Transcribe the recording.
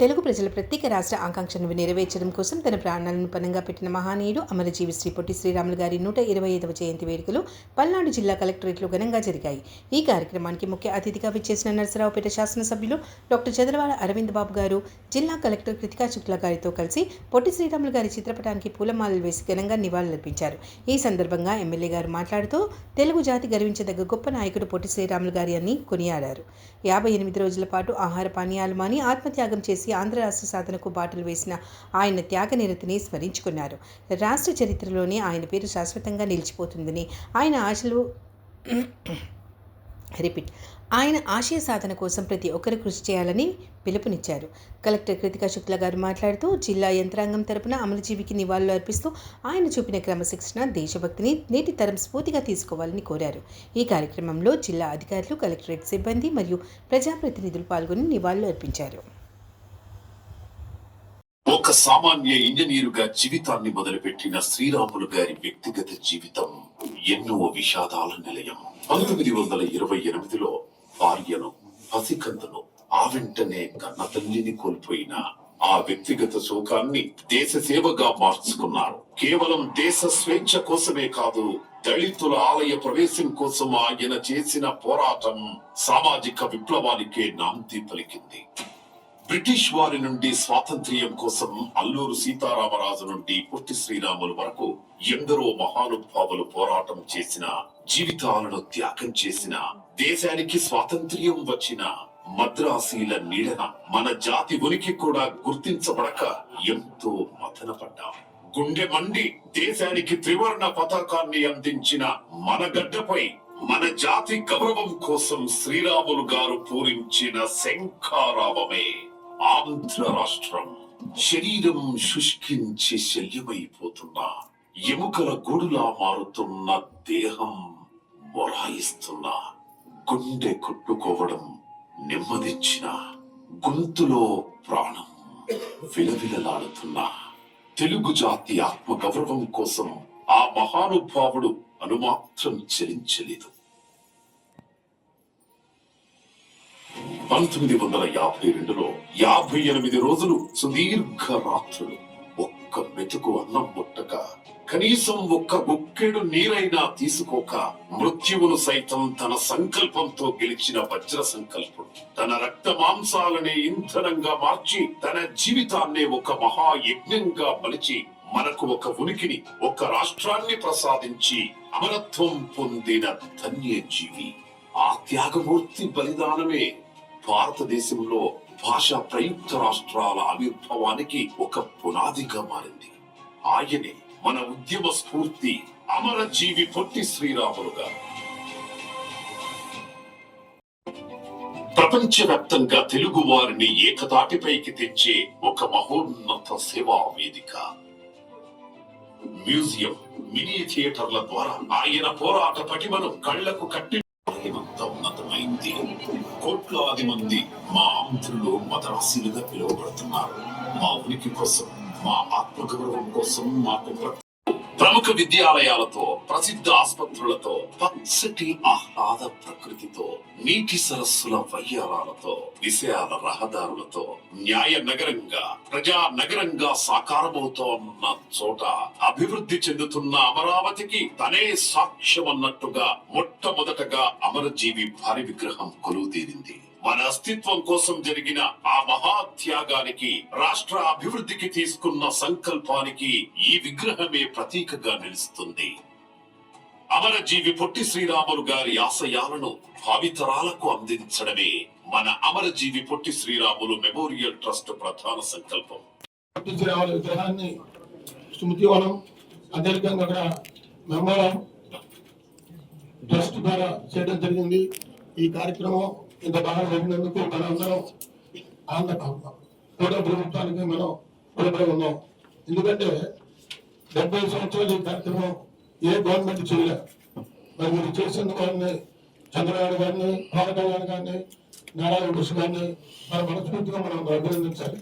తెలుగు ప్రజల ప్రత్యేక రాష్ట్ర ఆకాంక్షను నెరవేర్చడం కోసం తన ప్రాణాలను పణంగా పెట్టిన మహానీయుడు అమరజీవి శ్రీ పొట్టి శ్రీరాములు గారి 125వ జయంతి వేడుకలు పల్నాడు జిల్లా కలెక్టరేట్లో ఘనంగా జరిగాయి. ఈ కార్యక్రమానికి ముఖ్య అతిథిగా విచ్చేసిన నరసరావుపేట శాసనసభ్యులు డాక్టర్ చదలవాడ అరవింద్ బాబు గారు జిల్లా కలెక్టర్ కృతికా శుక్లా గారితో కలిసి పొట్టి శ్రీరాములు గారి చిత్రపటానికి పూలమాలలు వేసి ఘనంగా నివాళులర్పించారు. ఈ సందర్భంగా ఎమ్మెల్యే గారు మాట్లాడుతూ తెలుగు జాతి గర్వించదగ్గ గొప్ప నాయకుడు పొట్టి శ్రీరాములు గారి అని కొనియాడారు. 58 రోజుల పాటు ఆహార పానీయాలు మాని ఆత్మత్యాగం చేసి ఆంధ్ర రాష్ట్ర సాధనకు బాటలు వేసిన ఆయన త్యాగనిరతిని స్మరించుకున్నారు. రాష్ట్ర చరిత్రలోనే ఆయన పేరు శాశ్వతంగా నిలిచిపోతుందని, ఆయన ఆశయ సాధన కోసం ప్రతి ఒక్కరు కృషి చేయాలని పిలుపునిచ్చారు. కలెక్టర్ కృతికా శుక్లా గారు మాట్లాడుతూ జిల్లా యంత్రాంగం తరపున అమరజీవికి నివాళులు అర్పిస్తూ ఆయన చూపిన క్రమశిక్షణ, దేశభక్తిని నేటి తరం స్ఫూర్తిగా తీసుకోవాలని కోరారు. ఈ కార్యక్రమంలో జిల్లా అధికారులు, కలెక్టరేట్ సిబ్బంది మరియు ప్రజాప్రతినిధులు పాల్గొని నివాళులు అర్పించారు. ఒక సామాన్య ఇంజనీరుగా జీవితాన్ని మొదలుపెట్టిన శ్రీరాములు గారి వ్యక్తిగత జీవితం ఎన్నో విషాదాల నిలయం. 1928లో భార్యను, పసికందును, ఆ వెంటనే కన్న తల్లిని కోల్పోయిన ఆ వ్యక్తిగత శోకాన్ని దేశ సేవగా మార్చుకున్నారు. కేవలం దేశ స్వేచ్ఛ కోసమే కాదు, దళితుల ఆలయ ప్రవేశం కోసం ఆయన చేసిన పోరాటం సామాజిక విప్లవానికే నాంది పలికింది. బ్రిటిష్ వారి నుండి స్వాతంత్ర్యం కోసం అల్లూరు సీతారామరాజు నుండి పొట్టి శ్రీరాములు వరకు ఎందరో మహానుభావులు పోరాటం చేసిన, జీవితాలను త్యాగం చేసిన, దేశానికి స్వాతంత్ర్యం వచ్చిన మద్రాసీల నీడన మన జాతి ఉనికి కూడా గుర్తించబడక ఎంతో మథనపడ్డాం. గుండె మండి దేశానికి త్రివర్ణ పతాకాన్ని అందించిన మన గడ్డపై మన జాతి గౌరవం కోసం శ్రీరాములు గారు పూరించిన శంఖారావమే ఆంధ్ర రాష్ట్రం. శరీరం శుష్కించి శల్యమైపోతున్న, ఎముకల గూడులా మారుతున్న దేహం మొరాయిస్తున్న, గుండె కొట్టుకోవడం నెమ్మదిచ్చిన, గొంతులో ప్రాణం విలవిలలాడుతున్న తెలుగు జాతి ఆత్మ గౌరవం కోసం ఆ మహానుభావుడు అనుమాత్రం చలించలేదు. 1952లో 58 రోజులు సుదీర్ఘ రాత్రులు, ఒక్క మెతుకు అన్నం ముట్టక, కనీసం ఒక్క గుక్కెడు నీరైనా తీసుకోక, మృత్యువును సైతం తన సంకల్పంతో గెలిచిన వజ్ర సంకల్పుడు, తన రక్త మాంసాలనే ఇంధనంగా మార్చి తన జీవితాన్నే ఒక మహాయజ్ఞంగా మలిచి మనకు ఒక ఉనికిని, ఒక రాష్ట్రాన్ని ప్రసాదించి అమరత్వం పొందిన ధన్యజీవి. ఆ త్యాగమూర్తి బలిదానమే భారతదేశంలో భాషా ప్రయుక్త రాష్ట్రాల ఆవిర్భావానికి ఒక పునాదిగా మారింది. ఆయనే మన ఉద్యమ స్ఫూర్తి, అమరజీవి పొట్టి శ్రీరాములు గారు. ప్రపంచవ్యాప్తంగా తెలుగు వారిని ఏకతాటిపైకి తెచ్చే ఒక మహోన్నత సేవా వేదిక. మ్యూజియం, మినీ థియేటర్ల ద్వారా ఆయన పోరాట పటిమను కళ్లకు కట్టి ఉన్నతమైంది. కోట్లాది మంది మా ఆంధ్రులు మద్రాసీలుగా పిలువబడుతున్నారు. మా ఉనికి కోసం, మా ఆత్మగౌరవం కోసం మాకు ప్రముఖ విద్యాలయాలతో, ప్రసిద్ధ ఆసుపత్రులతో, పచ్చటి ఆహ్లాద ప్రకృతితో, నీటి సరస్సుల వయ్యారాలతో, విశాల రహదారులతో, న్యాయ నగరంగా, ప్రజా నగరంగా సాకారమవుతోన్న చోట అభివృద్ధి చెందుతున్న అమరావతికి తనే సాక్ష్యం అన్నట్టుగా మొట్టమొదటగా అమరజీవి భారీ విగ్రహం కొలువుతీరింది. మన అస్తిత్వం కోసం జరిగిన ఆ మహాత్యాగానికి, రాష్ట్ర అభివృద్ధికి తీసుకున్న సంకల్పానికి ఈ విగ్రహమే ప్రతీకగా నిలుస్తుంది. అమరజీవి పొట్టి శ్రీరాములు గారి ఆశయాలను భావితరాలకు అందించడమే మన అమరజీవి పొట్టి శ్రీరాములు మెమోరియల్ ట్రస్ట్ ప్రధాన సంకల్పం. పొట్టి శ్రీరాములు విగ్రహాన్ని స్మృతివనం, అదేవిధంగా మెమోరియల్ ట్రస్ట్ ద్వారా చేయడం జరిగింది. ఈ కార్యక్రమం ఇంత బాగా జరిగినందుకు మనందరం కూడా ప్రభుత్వానికి మనం రుణపడి ఉన్నాం. ఎందుకంటే 70 సంవత్సరాలు ఈ కార్యక్రమం ఏ గవర్నమెంట్ చేయలేదు. మరి మీరు చేసేందుకు వారిని, చంద్రబాబు గారిని, పవన్ కళ్యాణ్ గారిని, నారా లోకేష్ గారిని మన మనస్ఫూర్తిగా మనం అభినందించాలి.